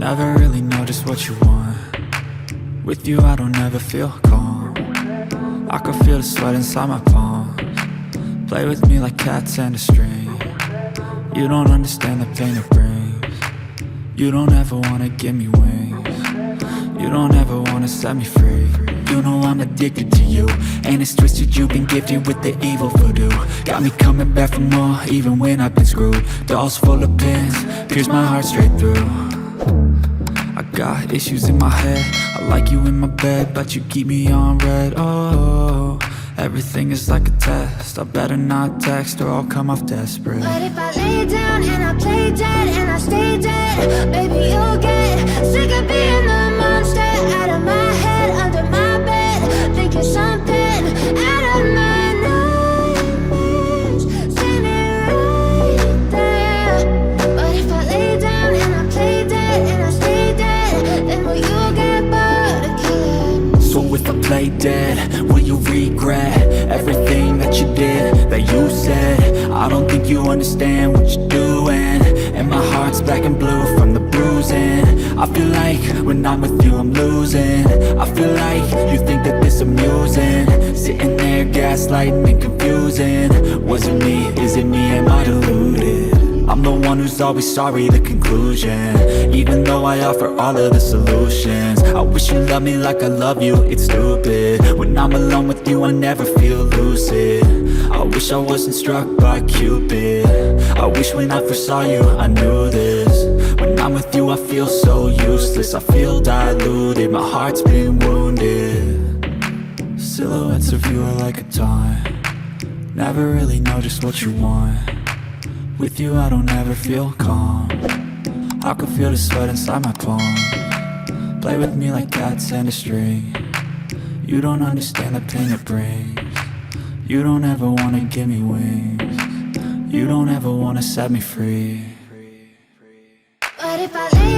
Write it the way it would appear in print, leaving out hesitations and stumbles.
Never really know just what you want. With you I don't ever feel calm. I can feel the sweat inside my palms. Play with me like cats and a string. You don't understand the pain it brings. You don't ever wanna give me wings. You don't ever wanna set me free. You know I'm addicted to you, and it's twisted, you've been gifted with the evil voodoo. Got me coming back for more, even when I've been screwed. Dolls full of pins, pierce my heart straight through. I got issues in my head, I like you in my bed, but you keep me on red. Oh, everything is like a test, I better not text or I'll come off desperate. But if I lay down and I play dead and I stay dead, baby you'll get sick of being the monster out of my head, under my bed, thinking something out of my nightmares, standing right there. But if I lay down and I play dead and I stay dead, then will you get bored of killing? So if I play dead, will you regret everything that you did, that you said? I don't think you understand what you're doing, and my heart's black and blue from the bruising. I feel like when I'm with you I'm losing. I feel like you think that this amusing, sitting there gaslighting and confusing. Was it me? Is it me? Am I deluded? I'm the one who's always sorry, the conclusion, even though I offer all of the solutions. I wish you loved me like I love you, it's stupid. When I'm alone with you I never feel lucid. I wish I wasn't struck by Cupid. I wish when I first saw you I knew this. When I'm with you I feel so useless, I feel diluted, my heart's been wounded. Silhouettes of you are like a taunt. Never really know just what you want. With you I don't ever feel calm. I can feel the sweat inside my palms. Play with me like cats and a string. You don't understand the pain it brings. You don't ever wanna give me wings. You don't ever wanna set me free. But if I lay